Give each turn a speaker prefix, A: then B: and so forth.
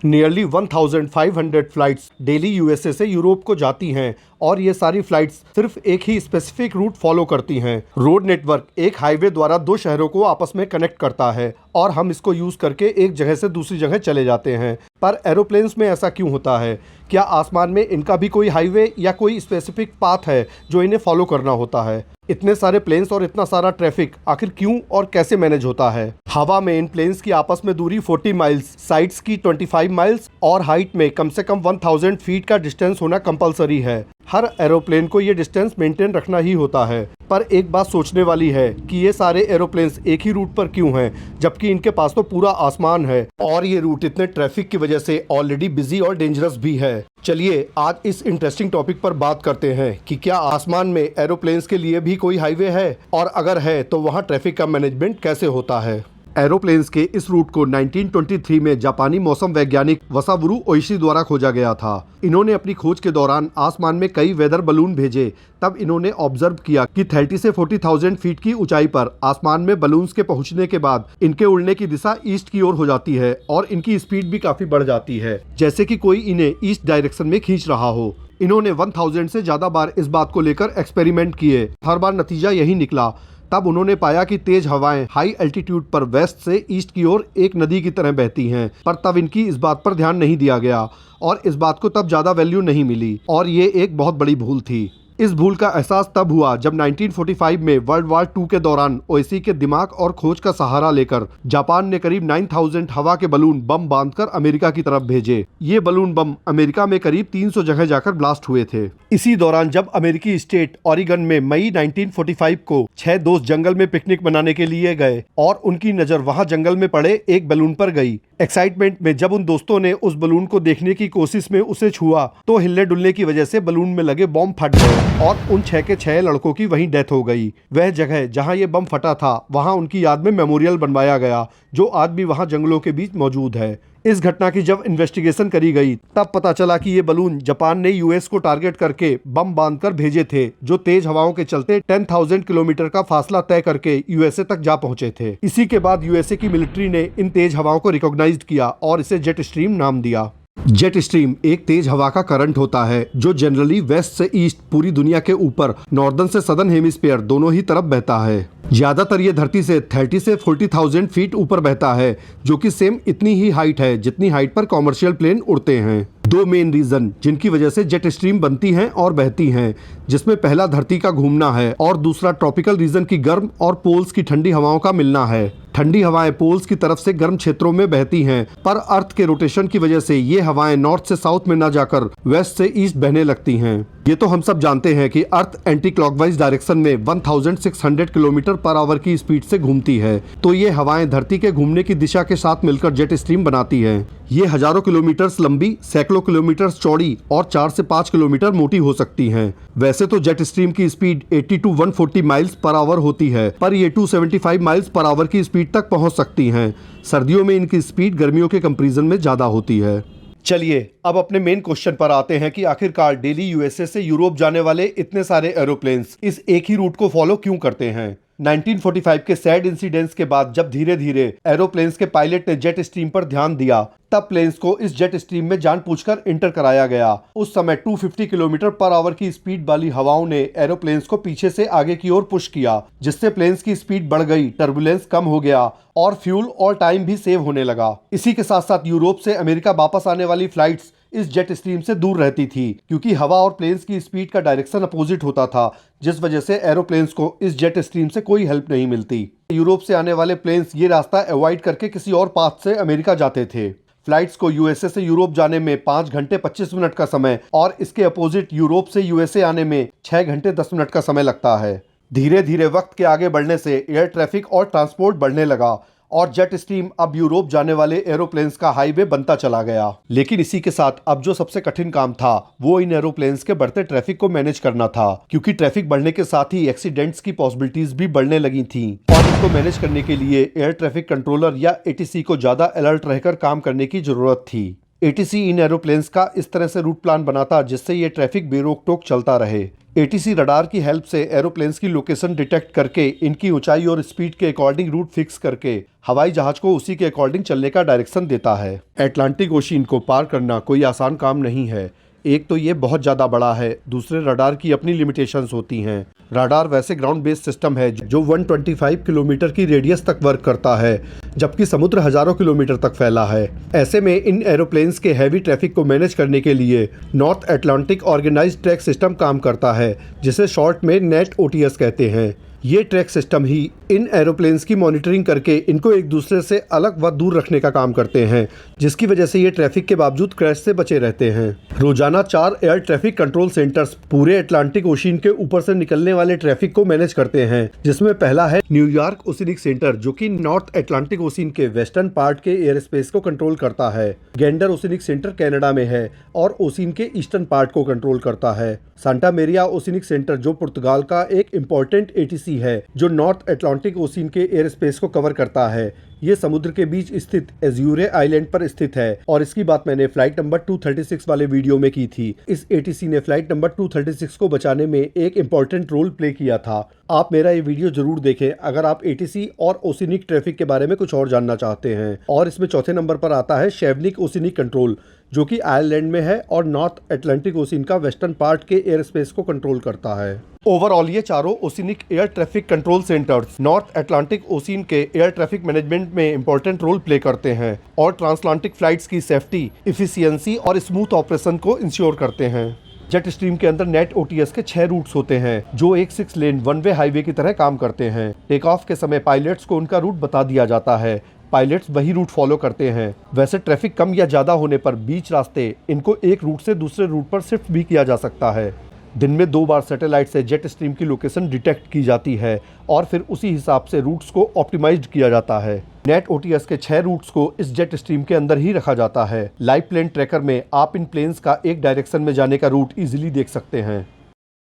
A: Nearly 1500 flights daily USA से Europe को जाती हैं और ये सारी फ्लाइट्स सिर्फ एक ही स्पेसिफिक रूट फॉलो करती हैं। रोड नेटवर्क एक हाईवे द्वारा दो शहरों को आपस में कनेक्ट करता है और हम इसको यूज करके एक जगह से दूसरी जगह चले जाते हैं। पर एरोप्लेन्स में ऐसा क्यों होता है? क्या आसमान में इनका भी कोई हाईवे या कोई स्पेसिफिक पाथ है जो इन्हें फॉलो करना होता है? इतने सारे प्लेन्स और इतना सारा ट्रैफिक आखिर क्यों और कैसे मैनेज होता है? हवा में इन प्लेन्स की आपस में दूरी 40 माइल्स, साइड्स की 25 माइल्स और हाइट में कम से कम 1000 फीट का डिस्टेंस होना कंपलसरी है। हर एरोप्लेन को ये डिस्टेंस मेंटेन रखना ही होता है। पर एक बात सोचने वाली है कि ये सारे एरोप्लेन्स एक ही रूट पर क्यों हैं, जबकि इनके पास तो पूरा आसमान है और ये रूट इतने ट्रैफिक की वजह से ऑलरेडी बिजी और डेंजरस भी है। चलिए आज इस इंटरेस्टिंग टॉपिक पर बात करते हैं कि क्या आसमान में एरोप्लेन्स के लिए भी कोई हाईवे है और अगर है तो वहाँ ट्रैफिक का मैनेजमेंट कैसे होता है। एरोप्लेन्स के इस रूट को 1923 में जापानी मौसम वैज्ञानिक वसावुरु ओइशी द्वारा खोजा गया था। इन्होंने अपनी खोज के दौरान आसमान में कई वेदर बलून भेजे। तब इन्होंने ऑब्जर्व किया कि 30 से 40,000 फीट की ऊंचाई पर आसमान में बलून्स के पहुंचने के बाद इनके उड़ने की दिशा ईस्ट की ओर हो जाती है और इनकी स्पीड भी काफी बढ़ जाती है, जैसे कि कोई इन्हें ईस्ट डायरेक्शन में खींच रहा हो। इन्होंने 1000 से ज्यादा बार इस बात को लेकर एक्सपेरिमेंट किए। हर बार नतीजा यही निकला। तब उन्होंने पाया कि तेज हवाएं हाई एल्टीट्यूड पर वेस्ट से ईस्ट की ओर एक नदी की तरह बहती हैं। पर तब इनकी इस बात पर ध्यान नहीं दिया गया और इस बात को तब ज्यादा वैल्यू नहीं मिली और ये एक बहुत बड़ी भूल थी। इस भूल का एहसास तब हुआ जब 1945 में वर्ल्ड वॉर 2 के दौरान ओइसी के दिमाग और खोज का सहारा लेकर जापान ने करीब 9000 हवा के बलून बम बांधकर अमेरिका की तरफ भेजे। ये बलून बम अमेरिका में करीब 300 जगह जाकर ब्लास्ट हुए थे। इसी दौरान जब अमेरिकी स्टेट ओरेगन में मई 1945 को 6 दोस्त जंगल में पिकनिक मनाने के लिए गए और उनकी नजर वहां जंगल में पड़े एक बलून पर गई। एक्साइटमेंट में जब उन दोस्तों ने उस बलून को देखने की कोशिश में उसे छुआ तो हिलने डुलने की वजह से बलून में लगे बम फट गए और उन 6 के 6 लड़कों की वहीं डेथ हो गई। वह जगह जहां ये बम फटा था वहां उनकी याद में मेमोरियल बनवाया गया जो आज भी वहां जंगलों के बीच मौजूद है। इस घटना की जब इन्वेस्टिगेशन करी गई तब पता चला कि ये बलून जापान ने यूएस को टारगेट करके बम बांधकर भेजे थे, जो तेज हवाओं के चलते 10,000 किलोमीटर का फासला तय करके यूएसए तक जा पहुंचे थे। इसी के बाद यूएसए की मिलिट्री ने इन तेज हवाओं को रिकॉग्नाइज्ड किया और इसे जेट स्ट्रीम नाम दिया। जेट स्ट्रीम एक तेज हवा का करंट होता है जो जनरली वेस्ट से ईस्ट पूरी दुनिया के ऊपर नॉर्दर्न से सदर्न हेमिस्फीयर दोनों ही तरफ बहता है। ज्यादातर ये धरती से 30 से 40,000 फीट ऊपर बहता है, जो कि सेम इतनी ही हाइट है जितनी हाइट पर कॉमर्शियल प्लेन उड़ते हैं। दो मेन रीजन जिनकी वजह से जेट स्ट्रीम बनती हैं और बहती हैं, जिसमें पहला धरती का घूमना है और दूसरा ट्रॉपिकल रीजन की गर्म और पोल्स की ठंडी हवाओं का मिलना है। ठंडी हवाएं पोल्स की तरफ से गर्म क्षेत्रों में बहती हैं, पर अर्थ के रोटेशन की वजह से ये हवाएं नॉर्थ से साउथ में न जाकर वेस्ट से ईस्ट बहने लगती हैं। ये तो हम सब जानते हैं कि अर्थ एंटी क्लॉकवाइज डायरेक्शन में 1600 किलोमीटर पर आवर की स्पीड से घूमती है, तो ये हवाएं धरती के घूमने की दिशा के साथ मिलकर जेट स्ट्रीम बनाती हैं। ये हजारों किलोमीटर्स लंबी, सैकड़ों किलोमीटर चौड़ी और 4 से 5 किलोमीटर मोटी हो सकती हैं। वैसे तो जेट स्ट्रीम की speed 80 to 140 miles per hour होती है, पर ये 275 माइल्स पर आवर की स्पीड तक पहुंच सकती हैं। सर्दियों में इनकी स्पीड गर्मियों के कंपैरिजन में ज्यादा होती है। चलिए अब अपने मेन क्वेश्चन पर आते हैं कि आखिरकार डेली यूएसए से यूरोप जाने वाले इतने सारे एरोप्लेन्स इस एक ही रूट को फॉलो क्यों करते हैं। 1945 के सैड इंसिडेंट्स के बाद जब धीरे धीरे एरोप्लेन्स के पायलट ने जेट स्ट्रीम पर ध्यान दिया, तब प्लेन्स को इस जेट स्ट्रीम में जानबूझकर इंटर कराया गया। उस समय 250 किलोमीटर पर आवर की स्पीड वाली हवाओं ने एरोप्लेन्स को पीछे से आगे की ओर पुश किया, जिससे प्लेन्स की स्पीड बढ़ गई, टर्बुलेंस कम हो गया और फ्यूल और टाइम भी सेव होने लगा। इसी के साथ साथ यूरोप से अमेरिका वापस आने वाली फ्लाइट्स इस जेट स्ट्रीम से दूर रहती थी, क्योंकि हवा और प्लेन्स की स्पीड का डायरेक्शन अपोजिट होता था, जिस वजह से एरोप्लेन्स को इस जेट स्ट्रीम से कोई हेल्प नहीं मिलती। यूरोप से आने वाले प्लेन्स ये रास्ता अवॉइड करके किसी और पाथ से अमेरिका जाते थे। फ्लाइट्स को यूएसए से यूरोप जाने में 5 घंटे 25 मिनट का समय और इसके अपोजिट यूरोप से यूएसए आने में 6 घंटे 10 मिनट का समय लगता है। धीरे धीरे वक्त के आगे बढ़ने से एयर ट्रैफिक और ट्रांसपोर्ट बढ़ने लगा और जेट स्ट्रीम अब यूरोप जाने वाले एरोप्लेन्स का हाईवे बनता चला गया। लेकिन इसी के साथ अब जो सबसे कठिन काम था वो इन एरोप्लेन्स के बढ़ते ट्रैफिक को मैनेज करना था, क्योंकि ट्रैफिक बढ़ने के साथ ही एक्सीडेंट्स की पॉसिबिलिटीज भी बढ़ने लगी थी और इनको मैनेज करने के लिए एयर ट्रैफिक कंट्रोलर या एटीसी को ज्यादा अलर्ट रहकर काम करने की जरूरत थी। एटीसी इन एरोप्लेन्स का इस तरह से रूट प्लान बनाता जिससे ये ट्रैफिक बेरोक टोक चलता रहे। एटीसी रडार की हेल्प से एरोप्लेन्स की लोकेशन डिटेक्ट करके इनकी ऊंचाई और स्पीड के अकॉर्डिंग रूट फिक्स करके हवाई जहाज को उसी के अकॉर्डिंग चलने का डायरेक्शन देता है। अटलांटिक ओशियन को पार करना कोई आसान काम नहीं है। एक तो ये बहुत ज़्यादा बड़ा है, दूसरे रडार की अपनी लिमिटेशंस होती हैं। रडार वैसे ग्राउंड बेस्ड सिस्टम है जो 125 किलोमीटर की रेडियस तक वर्क करता है, जबकि समुद्र हजारों किलोमीटर तक फैला है। ऐसे में इन एरोप्लेन्स के हैवी ट्रैफिक को मैनेज करने के लिए north Atlantic organized track system काम करता है, जिसे शॉर्ट में नेट ओटीएस कहते हैं। ये ट्रैक सिस्टम ही इन एरोप्लेन्स की मॉनिटरिंग करके इनको एक दूसरे से अलग व दूर रखने का काम करते हैं, जिसकी वजह से ये ट्रैफिक के बावजूद क्रैश से बचे रहते हैं। रोजाना 4 एयर ट्रैफिक कंट्रोल सेंटर्स पूरे अटलांटिक ओशियन के ऊपर से निकलने वाले ट्रैफिक को मैनेज करते हैं, जिसमें पहला है न्यूयॉर्क ओशिनिक सेंटर, जो कि नॉर्थ अटलांटिक ओशियन के वेस्टर्न पार्ट के एयर स्पेस को कंट्रोल करता है। गेंडर ओशिनिक सेंटर कनाडा में है और ओशियन के ईस्टर्न पार्ट को कंट्रोल करता है। सांता मेरिया ओशिनिक सेंटर जो पुर्तगाल का एक इम्पोर्टेंट एटीसी है, जो नॉर्थ अटलांटिक ओशियन के एयर स्पेस को कवर करता है। ये समुद्र के बीच स्थित एज्यूरे आइलैंड पर स्थित है और इसकी बात मैंने फ्लाइट नंबर 236 वाले वीडियो में की थी। इस एटीसी ने फ्लाइट नंबर 236 को बचाने में एक इम्पोर्टेंट रोल प्ले किया था। आप मेरा ये वीडियो जरूर देखें अगर आप एटीसी और ओशिनिक ट्रैफिक के बारे में कुछ और जानना चाहते हैं। और इसमें चौथे नंबर पर आता है शेवनिक ओशिनिक कंट्रोल, जो कि आयरलैंड में है और नॉर्थ अटलांटिक ओशियन का वेस्टर्न पार्ट के एयर स्पेस को कंट्रोल करता है। ओवरऑल ये चारों oceanic air traffic control centres North Atlantic Ocean के एयर ट्रैफिक मैनेजमेंट में इंपॉर्टेंट रोल प्ले करते हैं और ट्रांसअटलांटिक फ्लाइट्स की सेफ्टी, इफिशियंसी और स्मूथ ऑपरेशन को इंश्योर करते हैं। जेट स्ट्रीम के अंदर नेट ओटीएस के 6 रूट्स होते हैं जो एक 6 लेन वन वे हाईवे की तरह काम करते हैं। टेक ऑफ के समय पायलट्स को उनका रूट बता दिया जाता है, पायलट्स वही रूट फॉलो करते हैं। वैसे ट्रैफिक कम या ज़्यादा होने पर बीच रास्ते इनको एक रूट से दूसरे रूट पर शिफ्ट भी किया जा सकता है। दिन में 2 बार सैटेलाइट से जेट स्ट्रीम की लोकेशन डिटेक्ट की जाती है और फिर उसी हिसाब से रूट्स को ऑप्टिमाइज्ड किया जाता है। नेट ओटीएस के 6 रूट्स को इस जेट स्ट्रीम के अंदर ही रखा जाता है। लाइव प्लेन ट्रैकर में आप इन प्लेन्स का एक डायरेक्शन में जाने का रूट इजीली देख सकते हैं।